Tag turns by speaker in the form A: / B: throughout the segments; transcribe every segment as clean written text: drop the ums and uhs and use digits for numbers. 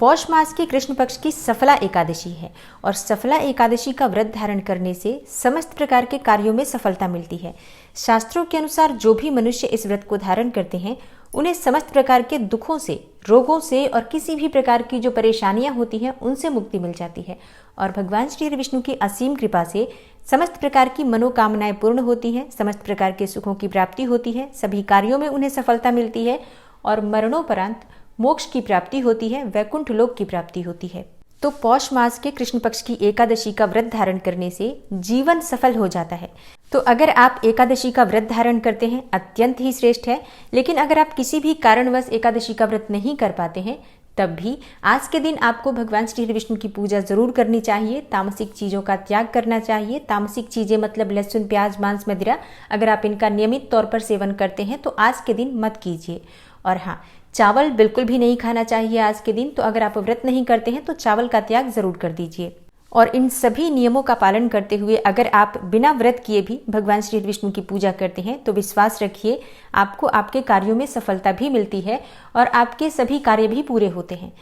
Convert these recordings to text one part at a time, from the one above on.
A: पौष मास के कृष्ण पक्ष की सफला एकादशी है और सफला एकादशी का व्रत धारण करने से समस्त प्रकार के कार्यों में सफलता मिलती है। शास्त्रों के अनुसार जो भी मनुष्य इस व्रत को धारण करते हैं उन्हें समस्त प्रकार के दुखों से, रोगों से और किसी भी प्रकार की जो परेशानियां होती हैं उनसे मुक्ति मिल जाती है और भगवान श्री हरि विष्णु की असीम कृपा से समस्त प्रकार की मनोकामनाएं पूर्ण होती हैं, समस्त प्रकार के सुखों की प्राप्ति होती है, सभी कार्यों में उन्हें सफलता मिलती है और मरणोपरांत मोक्ष की प्राप्ति होती है, वैकुंठ लोक की प्राप्ति होती है। तो पौष मास के कृष्ण पक्ष की एकादशी का व्रत धारण करने से जीवन सफल हो जाता है। तो अगर आप एकादशी का व्रत धारण करते हैं अत्यंत ही श्रेष्ठ है, लेकिन अगर आप किसी भी कारणवश एकादशी का व्रत नहीं कर पाते हैं तब भी आज के दिन आपको भगवान श्री विष्णु की पूजा जरूर करनी चाहिए। तामसिक चीजों का त्याग करना चाहिए। तामसिक चीजें मतलब लहसुन, प्याज, मांस, मदिरा, अगर आप इनका नियमित तौर पर सेवन करते हैं तो आज के दिन मत कीजिए। और हाँ, चावल बिल्कुल भी नहीं खाना चाहिए आज के दिन। तो अगर आप व्रत नहीं करते हैं तो चावल का त्याग जरूर कर दीजिए। और इन सभी नियमों का पालन करते हुए अगर आप बिना व्रत किए भी भगवान श्री विष्णु की पूजा करते हैं तो विश्वास रखिए आपको आपके कार्यों में सफलता भी मिलती है और आपके सभी कार्य भी पूरे होते हैं।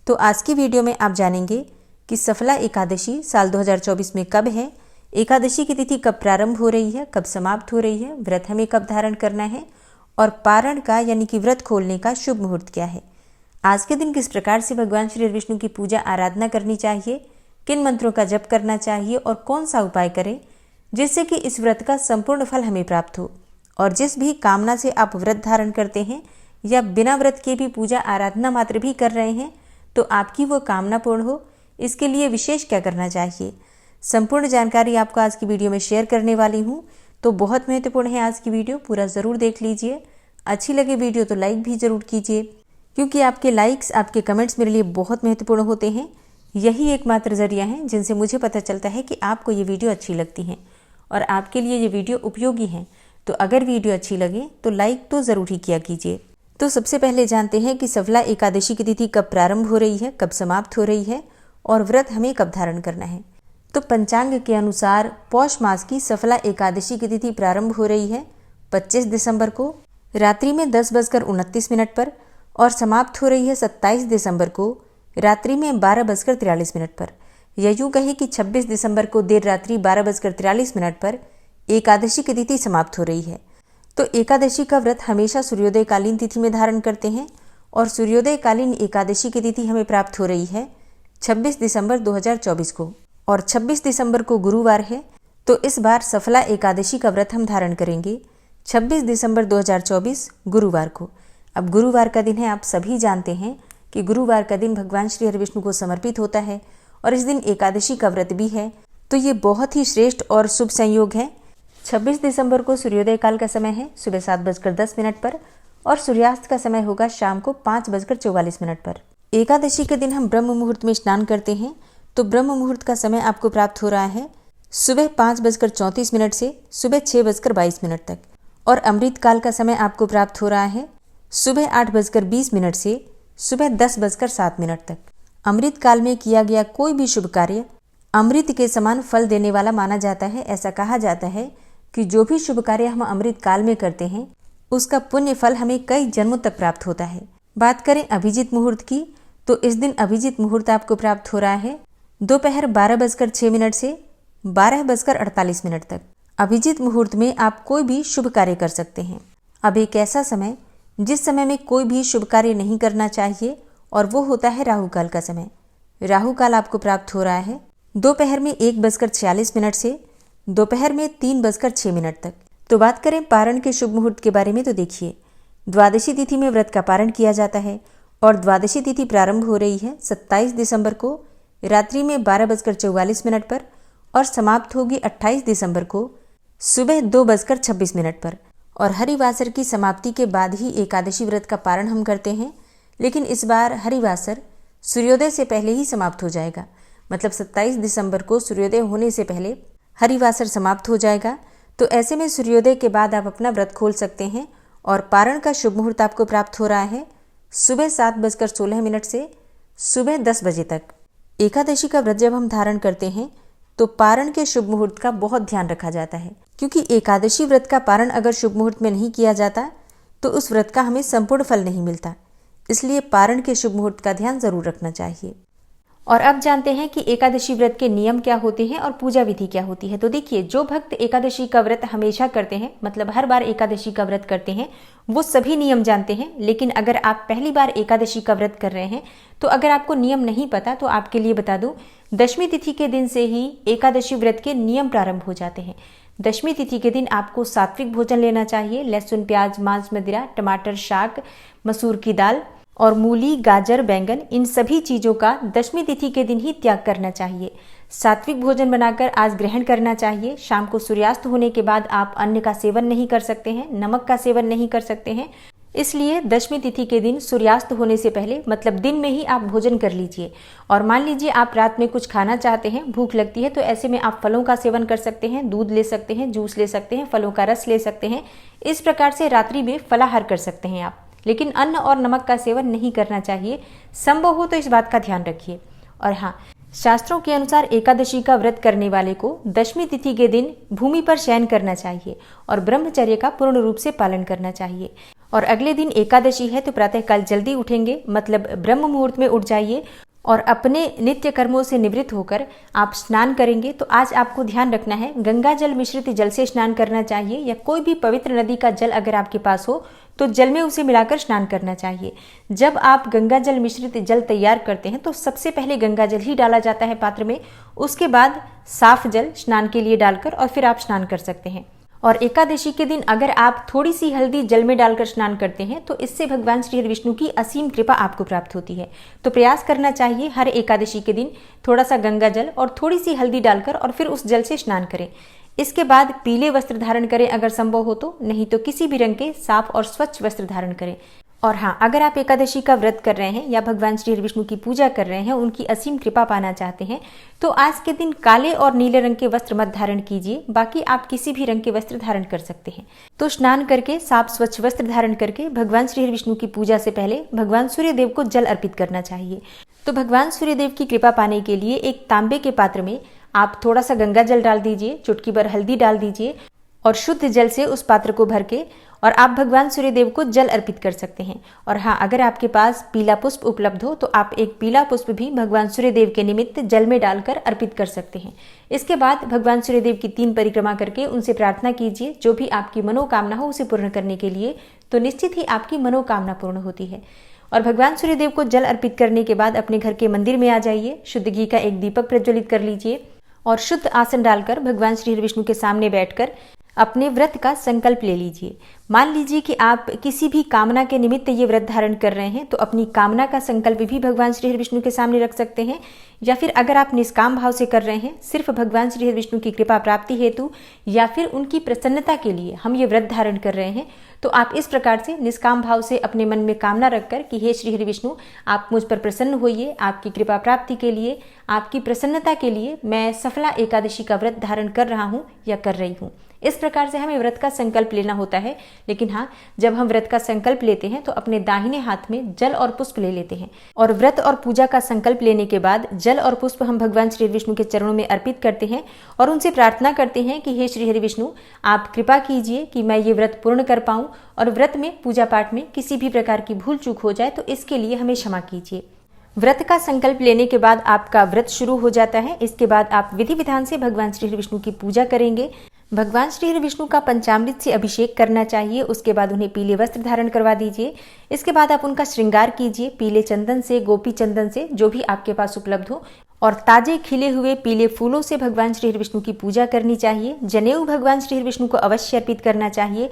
A: तो आज की वीडियो में आप जानेंगे कि सफला एकादशी साल 2024 में कब है, एकादशी की तिथि कब प्रारंभ हो रही है, कब समाप्त हो रही है, व्रत हमें कब धारण करना है और पारण का यानी कि व्रत खोलने का शुभ मुहूर्त क्या है। आज के दिन किस प्रकार से भगवान श्री विष्णु की पूजा आराधना करनी चाहिए, किन मंत्रों का जप करना चाहिए और कौन सा उपाय करें जिससे कि इस व्रत का संपूर्ण फल हमें प्राप्त हो। और जिस भी कामना से आप व्रत धारण करते हैं या बिना व्रत के भी पूजा आराधना मात्र भी कर रहे हैं तो आपकी वो कामना पूर्ण हो, इसके लिए विशेष क्या करना चाहिए, संपूर्ण जानकारी आपको आज की वीडियो में शेयर करने वाली हूँ। तो बहुत महत्वपूर्ण है आज की वीडियो, पूरा ज़रूर देख लीजिए। अच्छी लगे वीडियो तो लाइक भी ज़रूर कीजिए, क्योंकि आपके लाइक्स, आपके कमेंट्स मेरे लिए बहुत महत्वपूर्ण होते हैं। यही एकमात्र जरिया है जिनसे मुझे पता चलता है कि आपको ये वीडियो अच्छी लगती है और आपके लिए ये वीडियो उपयोगी है। तो अगर वीडियो अच्छी लगे तो लाइक तो ज़रूर ही किया कीजिए। तो सबसे पहले जानते हैं कि सफला एकादशी की तिथि कब प्रारंभ हो रही है, कब समाप्त हो रही है और व्रत हमें कब धारण करना है। तो पंचांग के अनुसार पौष मास की सफला एकादशी की तिथि प्रारंभ हो रही है 25 दिसंबर को रात्रि में 10:29 पर और समाप्त हो रही है 27 दिसंबर को रात्रि में 12:43 पर। या यूँ कहें कि 26 दिसंबर को देर रात्रि 12:43 पर एकादशी की तिथि समाप्त हो रही है। तो एकादशी का व्रत हमेशा सूर्योदय कालीन तिथि में धारण करते हैं और सूर्योदय कालीन एकादशी की तिथि हमें प्राप्त हो रही है 26 दिसंबर 2024 को और 26 दिसंबर को गुरुवार है। तो इस बार सफला एकादशी का व्रत हम धारण करेंगे 26 दिसंबर 2024 गुरुवार को। अब गुरुवार का दिन है, आप सभी जानते हैं कि गुरुवार का दिन भगवान श्री हरि विष्णु को समर्पित होता है और इस दिन एकादशी का व्रत भी है। तो ये बहुत ही श्रेष्ठ और शुभ संयोग है। 26 दिसंबर को सूर्योदय काल का समय है सुबह 7:10 पर और सूर्यास्त का समय होगा शाम को 5:44 पर। एकादशी के दिन हम ब्रह्म मुहूर्त में स्नान करते हैं। तो ब्रह्म मुहूर्त का समय आपको प्राप्त हो रहा है सुबह 5:34 से सुबह 6:22 तक और अमृत काल का समय आपको प्राप्त हो रहा है सुबह 8:20 से सुबह 10:07 तक। अमृत काल में किया गया कोई भी शुभ कार्य अमृत के समान फल देने वाला माना जाता है। ऐसा कहा जाता है कि जो भी शुभ कार्य हम अमृत काल में करते हैं उसका पुण्य फल हमें कई जन्मों तक प्राप्त होता है। बात करें अभिजीत मुहूर्त की, तो इस दिन अभिजीत मुहूर्त आपको प्राप्त हो रहा है दोपहर 12:06 से 12:48 तक। अभिजीत मुहूर्त में आप कोई भी शुभ कार्य कर सकते हैं। अब एक ऐसा समय जिस समय में कोई भी शुभ कार्य नहीं करना चाहिए और वो होता है राहु काल का समय। राहु काल आपको प्राप्त हो रहा है दोपहर में 1:46 से दोपहर में 3:06 तक। तो बात करें पारण के शुभ मुहूर्त के बारे में, तो देखिए द्वादशी तिथि में व्रत का पारण किया जाता है और द्वादशी तिथि प्रारंभ हो रही है 27 दिसंबर को रात्रि में 12:44 पर और समाप्त होगी 28 दिसंबर को सुबह 2:26 पर। और हरिवासर की समाप्ति के बाद ही एकादशी व्रत का पारण हम करते हैं, लेकिन इस बार हरिवासर सूर्योदय से पहले ही समाप्त हो जाएगा। मतलब 27 दिसंबर को सूर्योदय होने से पहले हरिवासर समाप्त हो जाएगा। तो ऐसे में सूर्योदय के बाद आप अपना व्रत खोल सकते हैं और पारण का शुभ मुहूर्त आपको प्राप्त हो रहा है सुबह 7:16 से सुबह 10 बजे तक। एकादशी का व्रत जब हम धारण करते हैं तो पारण के शुभ मुहूर्त का बहुत ध्यान रखा जाता है, क्योंकि एकादशी व्रत का पारण अगर शुभ मुहूर्त में नहीं किया जाता तो उस व्रत का हमें संपूर्ण फल नहीं मिलता। इसलिए पारण के शुभ मुहूर्त का ध्यान जरूर रखना चाहिए। और अब जानते हैं कि एकादशी व्रत के नियम क्या होते हैं और पूजा विधि क्या होती है। तो देखिए, जो भक्त एकादशी का व्रत हमेशा करते हैं, मतलब हर बार एकादशी का व्रत करते हैं, वो सभी नियम जानते हैं। लेकिन अगर आप पहली बार एकादशी का व्रत कर रहे हैं, तो अगर आपको नियम नहीं पता तो आपके लिए बता दूं, दशमी तिथि के दिन से ही एकादशी व्रत के नियम प्रारंभ हो जाते हैं। दशमी तिथि के दिन आपको सात्विक भोजन लेना चाहिए। लहसुन, प्याज, मांस, मदिरा, टमाटर, शाक, मसूर की दाल और मूली, गाजर, बैंगन, इन सभी चीजों का दशमी तिथि के दिन ही त्याग करना चाहिए। सात्विक भोजन बनाकर आज ग्रहण करना चाहिए। शाम को सूर्यास्त होने के बाद आप अन्न का सेवन नहीं कर सकते हैं, नमक का सेवन नहीं कर सकते हैं। इसलिए दशमी तिथि के दिन सूर्यास्त होने से पहले, मतलब दिन में ही आप भोजन कर लीजिए। और मान लीजिए आप रात में कुछ खाना चाहते हैं, भूख लगती है, तो ऐसे में आप फलों का सेवन कर सकते हैं, दूध ले सकते हैं, जूस ले सकते हैं, फलों का रस ले सकते हैं। इस प्रकार से रात्रि में फलाहार कर सकते हैं आप, लेकिन अन्न और नमक का सेवन नहीं करना चाहिए। संभव हो तो इस बात का ध्यान रखिए। और हाँ, शास्त्रों के अनुसार एकादशी का व्रत करने वाले को दशमी तिथि के दिन भूमि पर शयन करना चाहिए और ब्रह्मचर्य का पूर्ण रूप से पालन करना चाहिए। और अगले दिन एकादशी है तो प्रातःकाल जल्दी उठेंगे, मतलब ब्रह्म मुहूर्त में उठ जाइए और अपने नित्य कर्मों से निवृत्त होकर आप स्नान करेंगे। तो आज आपको ध्यान रखना है, गंगा जल मिश्रित जल से स्नान करना चाहिए, या कोई भी पवित्र नदी का जल अगर आपके पास हो तो जल में उसे मिलाकर स्नान करना चाहिए। जब आप गंगा जल मिश्रित जल तैयार करते हैं तो सबसे पहले गंगा जल ही डाला जाता है पात्र में, उसके बाद साफ जल स्नान के लिए डालकर और फिर आप स्नान कर सकते हैं। और एकादशी के दिन अगर आप थोड़ी सी हल्दी जल में डालकर स्नान करते हैं तो इससे भगवान श्री हरि विष्णु की असीम कृपा आपको प्राप्त होती है। तो प्रयास करना चाहिए हर एकादशी के दिन थोड़ा सा गंगा जल और थोड़ी सी हल्दी डालकर और फिर उस जल से स्नान करें। इसके बाद पीले वस्त्र धारण करें अगर संभव हो तो, नहीं तो किसी भी रंग के साफ और स्वच्छ वस्त्र धारण करें। और हाँ, अगर आप एकादशी का व्रत कर रहे हैं या भगवान श्री हरि विष्णु की पूजा कर रहे हैं, उनकी असीम कृपा पाना चाहते हैं, तो आज के दिन काले और नीले रंग के वस्त्र मत धारण कीजिए, बाकी आप किसी भी रंग के वस्त्र धारण कर सकते हैं। तो स्नान करके साफ स्वच्छ वस्त्र धारण करके भगवान श्री हरि विष्णु की पूजा से पहले भगवान सूर्य देव को जल अर्पित करना चाहिए। तो भगवान सूर्य देव की कृपा पाने के लिए एक तांबे के पात्र में आप थोड़ा सा गंगा जल डाल दीजिए, चुटकी भर हल्दी डाल दीजिए और शुद्ध जल से उस पात्र को भर के और आप भगवान सूर्यदेव को जल अर्पित कर सकते हैं। और हाँ, अगर आपके पास पीला पुष्प उपलब्ध हो तो आप एक पीला पुष्प भी भगवान सूर्यदेव के निमित्त जल में डालकर अर्पित कर सकते हैं। इसके बाद भगवान सूर्यदेव की 3 परिक्रमा करके उनसे प्रार्थना कीजिए, जो भी आपकी मनोकामना हो उसे पूर्ण करने के लिए, तो निश्चित ही आपकी मनोकामना पूर्ण होती है। और भगवान सूर्यदेव को जल अर्पित करने के बाद अपने घर के मंदिर में आ जाइए, शुद्ध घी का एक दीपक प्रज्वलित कर लीजिए और शुद्ध आसन डालकर भगवान श्री हरि विष्णु के सामने बैठकर अपने व्रत का संकल्प ले लीजिए। मान लीजिए कि आप किसी भी कामना के निमित्त ये व्रत धारण कर रहे हैं, तो अपनी कामना का संकल्प भी भगवान श्री हरि विष्णु के सामने रख सकते हैं। या फिर अगर आप निष्काम भाव से कर रहे हैं, सिर्फ भगवान श्री हरि विष्णु की कृपा प्राप्ति हेतु या फिर उनकी प्रसन्नता के लिए हम ये व्रत धारण कर रहे हैं, तो आप इस प्रकार से निष्काम भाव से अपने मन में कामना रखकर कि हे श्री हरि विष्णु, आप मुझ पर प्रसन्न होइए, आपकी कृपा प्राप्ति के लिए, आपकी प्रसन्नता के लिए मैं सफला एकादशी का व्रत धारण कर रहा हूँ या कर रही हूँ। इस प्रकार से हमें व्रत का संकल्प लेना होता है। लेकिन हाँ, जब हम व्रत का संकल्प लेते हैं तो अपने दाहिने हाथ में जल और पुष्प ले लेते हैं और व्रत और पूजा का संकल्प लेने के बाद जल और पुष्प हम भगवान श्री विष्णु के चरणों में अर्पित करते हैं और उनसे प्रार्थना करते हैं कि हे श्री हरि विष्णु, आप कृपा कीजिए कि मैं ये व्रत पूर्ण कर पाऊं और व्रत में, पूजा पाठ में किसी भी प्रकार की भूल चूक हो जाए तो इसके लिए हमें क्षमा कीजिए। व्रत का संकल्प लेने के बाद आपका व्रत शुरू हो जाता है। इसके बाद आप विधि विधान से भगवान श्री हरि विष्णु की पूजा करेंगे। भगवान श्री हरि विष्णु का पंचामृत से अभिषेक करना चाहिए। उसके बाद उन्हें पीले वस्त्र धारण करवा दीजिए। इसके बाद आप उनका श्रृंगार कीजिए पीले चंदन से, गोपी चंदन से, जो भी आपके पास उपलब्ध हो, और ताजे खिले हुए पीले फूलों से भगवान श्री हरि विष्णु की पूजा करनी चाहिए। जनेऊ भगवान श्री हरि विष्णु को अवश्य अर्पित करना चाहिए।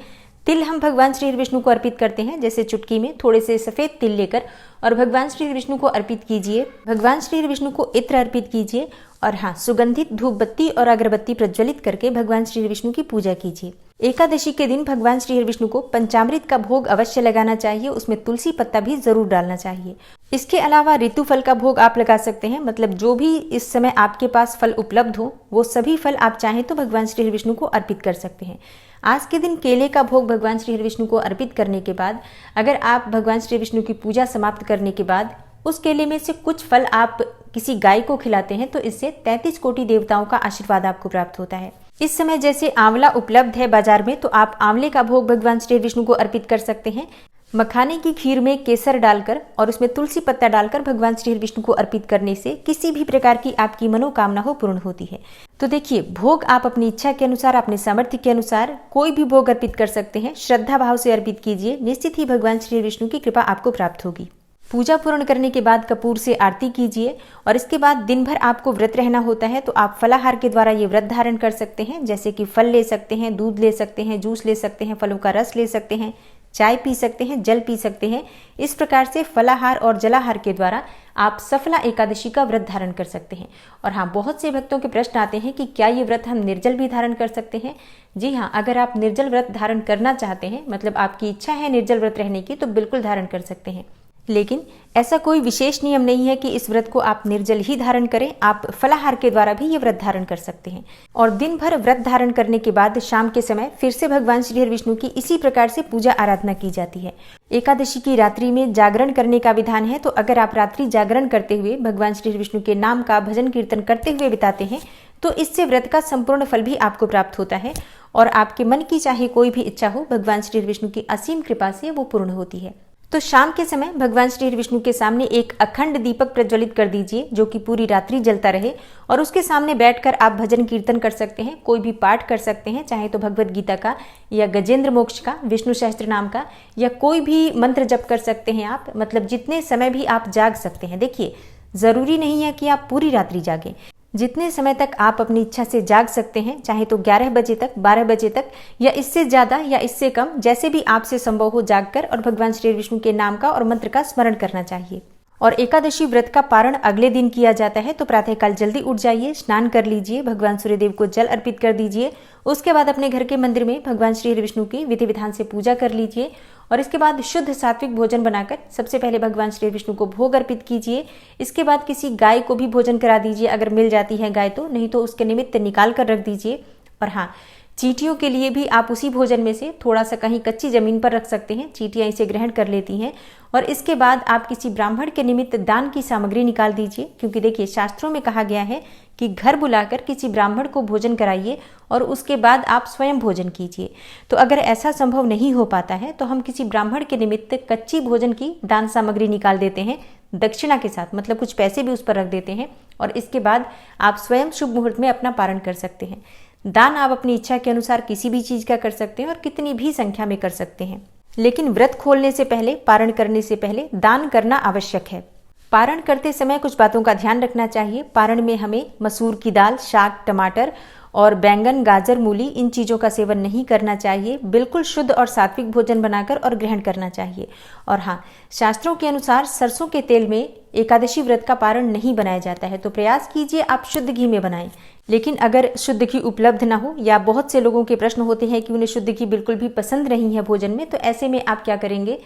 A: तिल हम भगवान श्री हरि विष्णु को अर्पित करते हैं, जैसे चुटकी में थोड़े से सफेद तिल लेकर और भगवान श्री हरि विष्णु को अर्पित कीजिए। भगवान श्री हरि विष्णु को इत्र अर्पित कीजिए और हाँ, सुगंधित धूप बत्ती और अगरबत्ती प्रज्वलित करके भगवान श्री हरि विष्णु की पूजा कीजिए। एकादशी के दिन भगवान श्री हरि विष्णु को पंचामृत का भोग अवश्य लगाना चाहिए। उसमें तुलसी पत्ता भी जरूर डालना चाहिए। इसके अलावा ऋतु फल का भोग आप लगा सकते हैं, मतलब जो भी इस समय आपके पास फल उपलब्ध हो वो सभी फल आप चाहें तो भगवान श्री हरि विष्णु को अर्पित कर सकते हैं। आज के दिन केले का भोग भगवान श्री हरि विष्णु को अर्पित करने के बाद, अगर आप भगवान श्री विष्णु की पूजा समाप्त करने के बाद उस केले में से कुछ फल आप किसी गाय को खिलाते हैं तो इससे 33 कोटि देवताओं का आशीर्वाद आपको प्राप्त होता है। इस समय जैसे आंवला उपलब्ध है बाजार में, तो आप आंवले का भोग भगवान श्री विष्णु को अर्पित कर सकते हैं। मखाने की खीर में केसर डालकर और उसमें तुलसी पत्ता डालकर भगवान श्री विष्णु को अर्पित करने से किसी भी प्रकार की आपकी मनोकामना हो पूर्ण होती है। तो देखिए, भोग आप अपनी इच्छा के अनुसार, अपने सामर्थ्य के अनुसार कोई भी भोग अर्पित कर सकते हैं। श्रद्धा भाव से अर्पित कीजिए, निश्चित ही भगवान श्री विष्णु की कृपा आपको प्राप्त होगी। पूजा पूर्ण करने के बाद कपूर से आरती कीजिए और इसके बाद दिन भर आपको व्रत रहना होता है, तो आप फलाहार के द्वारा ये व्रत धारण कर सकते हैं। जैसे कि फल ले सकते हैं, दूध ले सकते हैं, जूस ले सकते हैं, फलों का रस ले सकते हैं, चाय पी सकते हैं, जल पी सकते हैं। इस प्रकार से फलाहार और जलाहार के द्वारा आप सफला एकादशी का व्रत धारण कर सकते हैं। और हाँ, बहुत से भक्तों के प्रश्न आते हैं कि क्या ये व्रत हम निर्जल भी धारण कर सकते हैं। जी हाँ, अगर आप निर्जल व्रत धारण करना चाहते हैं, मतलब आपकी इच्छा है निर्जल व्रत रहने की, तो बिल्कुल धारण कर सकते हैं। लेकिन ऐसा कोई विशेष नियम नहीं है कि इस व्रत को आप निर्जल ही धारण करें, आप फलाहार के द्वारा भी ये व्रत धारण कर सकते हैं। और दिन भर व्रत धारण करने के बाद शाम के समय फिर से भगवान श्री विष्णु की इसी प्रकार से पूजा आराधना की जाती है। एकादशी की रात्रि में जागरण करने का विधान है, तो अगर आप रात्रि जागरण करते हुए भगवान श्री विष्णु के नाम का भजन कीर्तन करते हुए बिताते हैं, तो इससे व्रत का संपूर्ण फल भी आपको प्राप्त होता है और आपके मन की चाहे कोई भी इच्छा हो, भगवान श्री विष्णु की असीम कृपा से वो पूर्ण होती है। तो शाम के समय भगवान श्री विष्णु के सामने एक अखंड दीपक प्रज्वलित कर दीजिए, जो कि पूरी रात्रि जलता रहे, और उसके सामने बैठकर आप भजन कीर्तन कर सकते हैं, कोई भी पाठ कर सकते हैं, चाहे तो भगवत गीता का या गजेंद्र मोक्ष का, विष्णु सहस्त्र नाम का, या कोई भी मंत्र जप कर सकते हैं आप, मतलब जितने समय भी आप जाग सकते हैं। देखिए, जरूरी नहीं है कि आप पूरी रात्रि जागें, जितने समय तक आप अपनी इच्छा से जाग सकते हैं, चाहे तो 11 बजे तक, 12 बजे तक, या इससे ज्यादा या इससे कम, जैसे भी आपसे संभव हो जागकर और भगवान श्री विष्णु के नाम का और मंत्र का स्मरण करना चाहिए। और एकादशी व्रत का पारण अगले दिन किया जाता है, तो प्रातःकाल जल्दी उठ जाइए, स्नान कर लीजिए, भगवान सूर्यदेव को जल अर्पित कर दीजिए। उसके बाद अपने घर के मंदिर में भगवान श्री विष्णु की विधि विधान से पूजा कर लीजिए और इसके बाद शुद्ध सात्विक भोजन बनाकर सबसे पहले भगवान श्री विष्णु को भोग अर्पित कीजिए। इसके बाद किसी गाय को भी भोजन करा दीजिए, अगर मिल जाती है गाय तो, नहीं तो उसके निमित्त निकाल कर रख दीजिए। और हाँ, चींटियों के लिए भी आप उसी भोजन में से थोड़ा सा कहीं कच्ची जमीन पर रख सकते हैं, चींटियां इसे ग्रहण कर लेती हैं। और इसके बाद आप किसी ब्राह्मण के निमित्त दान की सामग्री निकाल दीजिए, क्योंकि देखिए शास्त्रों में कहा गया है कि घर बुलाकर किसी ब्राह्मण को भोजन कराइए और उसके बाद आप स्वयं भोजन कीजिए। तो अगर ऐसा संभव नहीं हो पाता है तो हम किसी ब्राह्मण के निमित्त कच्ची भोजन की दान सामग्री निकाल देते हैं दक्षिणा के साथ, मतलब कुछ पैसे भी उस पर रख देते हैं और इसके बाद आप स्वयं शुभ मुहूर्त में अपना पारण कर सकते हैं। दान आप अपनी इच्छा के अनुसार किसी भी चीज का कर सकते हैं और कितनी भी संख्या में कर सकते हैं, लेकिन व्रत खोलने से पहले, पारण करने से पहले दान करना आवश्यक है। पारण करते समय कुछ बातों का ध्यान रखना चाहिए। पारण में हमें मसूर की दाल, शाक, टमाटर और बैंगन, गाजर, मूली, इन चीज़ों का सेवन नहीं करना चाहिए। बिल्कुल शुद्ध और सात्विक भोजन बनाकर और ग्रहण करना चाहिए। और हाँ, शास्त्रों के अनुसार सरसों के तेल में एकादशी व्रत का पारण नहीं बनाया जाता है, तो प्रयास कीजिए आप शुद्ध घी में बनाएं। लेकिन अगर शुद्ध घी उपलब्ध ना हो, या बहुत से लोगों के प्रश्न होते हैं कि उन्हें शुद्ध घी बिल्कुल भी पसंद नहीं है भोजन में, तो ऐसे में आप क्या करेंगे,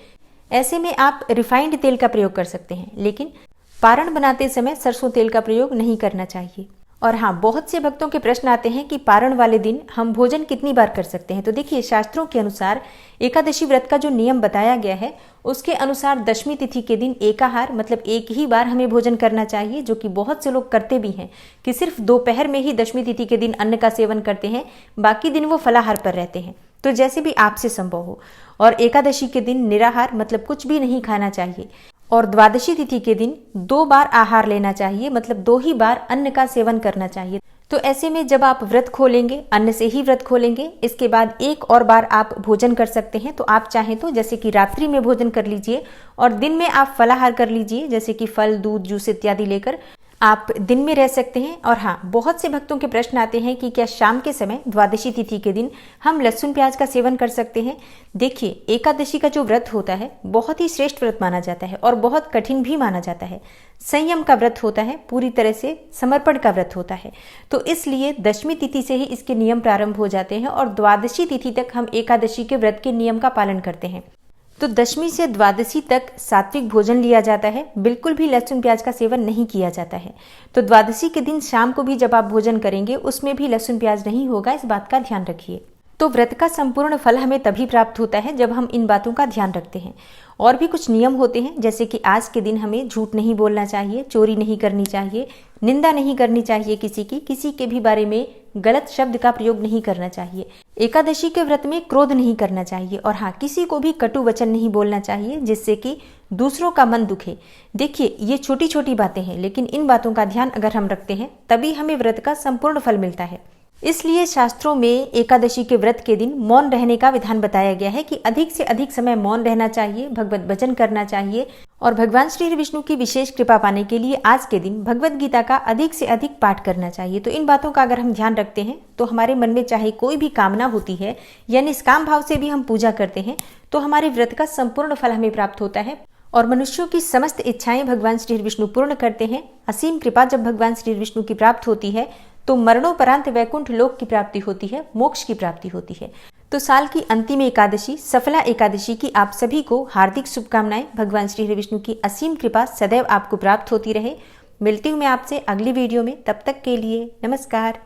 A: ऐसे में आप रिफाइंड तेल का प्रयोग कर सकते हैं, लेकिन पारण बनाते समय सरसों तेल का प्रयोग नहीं करना चाहिए। और हाँ, बहुत से भक्तों के प्रश्न आते हैं कि पारण वाले दिन हम भोजन कितनी बार कर सकते हैं। तो देखिए, शास्त्रों के अनुसार एकादशी व्रत का जो नियम बताया गया है उसके अनुसार दशमी तिथि के दिन एकाहार, मतलब एक ही बार हमें भोजन करना चाहिए, जो कि बहुत से लोग करते भी हैं कि सिर्फ दोपहर में ही दशमी तिथि के दिन अन्न का सेवन करते हैं, बाकी दिन वो फलाहार पर रहते हैं। तो जैसे भी आपसे संभव हो। और एकादशी के दिन निराहार, मतलब कुछ भी नहीं खाना चाहिए। और द्वादशी तिथि के दिन 2 बार आहार लेना चाहिए, मतलब 2 ही बार अन्न का सेवन करना चाहिए। तो ऐसे में जब आप व्रत खोलेंगे, अन्न से ही व्रत खोलेंगे, इसके बाद एक और बार आप भोजन कर सकते हैं। तो आप चाहें तो जैसे कि रात्रि में भोजन कर लीजिए और दिन में आप फलाहार कर लीजिए, जैसे कि फल, दूध, जूस इत्यादि लेकर आप दिन में रह सकते हैं। और हाँ, बहुत से भक्तों के प्रश्न आते हैं कि क्या शाम के समय द्वादशी तिथि के दिन हम लहसुन प्याज का सेवन कर सकते हैं। देखिए, एकादशी का जो व्रत होता है बहुत ही श्रेष्ठ व्रत माना जाता है और बहुत कठिन भी माना जाता है। संयम का व्रत होता है, पूरी तरह से समर्पण का व्रत होता है। तो इसलिए दशमी तिथि से ही इसके नियम प्रारंभ हो जाते हैं और द्वादशी तिथि तक हम एकादशी के व्रत के नियम का पालन करते हैं। तो दशमी से द्वादशी तक सात्विक भोजन लिया जाता है, बिल्कुल भी लहसुन प्याज का सेवन नहीं किया जाता है। तो द्वादशी के दिन शाम को भी जब आप भोजन करेंगे उसमें भी लहसुन प्याज नहीं होगा, इस बात का ध्यान रखिए। तो व्रत का संपूर्ण फल हमें तभी प्राप्त होता है जब हम इन बातों का ध्यान रखते हैं। और भी कुछ नियम होते हैं, जैसे कि आज के दिन हमें झूठ नहीं बोलना चाहिए, चोरी नहीं करनी चाहिए, निंदा नहीं करनी चाहिए किसी के भी बारे में गलत शब्द का प्रयोग नहीं करना चाहिए। एकादशी के व्रत में क्रोध नहीं करना चाहिए और हाँ, किसी को भी कटु वचन नहीं बोलना चाहिए जिससे कि दूसरों का मन दुखे। देखिए, ये छोटी छोटी बातें हैं, लेकिन इन बातों का ध्यान अगर हम रखते हैं तभी हमें व्रत का संपूर्ण फल मिलता है। इसलिए शास्त्रों में एकादशी के व्रत के दिन मौन रहने का विधान बताया गया है कि अधिक से अधिक समय मौन रहना चाहिए, भगवत भजन करना चाहिए और भगवान श्री विष्णु की विशेष कृपा पाने के लिए आज के दिन भगवत गीता का अधिक से अधिक पाठ करना चाहिए। तो इन बातों का अगर हम ध्यान रखते हैं तो हमारे मन में चाहे कोई भी कामना होती है या निष्काम भाव से भी हम पूजा करते हैं तो हमारे व्रत का संपूर्ण फल हमें प्राप्त होता है और मनुष्यों की समस्त इच्छाएं भगवान श्री विष्णु पूर्ण करते हैं। असीम कृपा जब भगवान श्री विष्णु की प्राप्त होती है तो मरणोपरांत वैकुंठ लोक की प्राप्ति होती है, मोक्ष की प्राप्ति होती है। तो साल की अंतिम एकादशी सफला एकादशी की आप सभी को हार्दिक शुभकामनाएं। भगवान श्री विष्णु की असीम कृपा सदैव आपको प्राप्त होती रहे। मिलती हूँ मैं आपसे अगली वीडियो में, तब तक के लिए नमस्कार।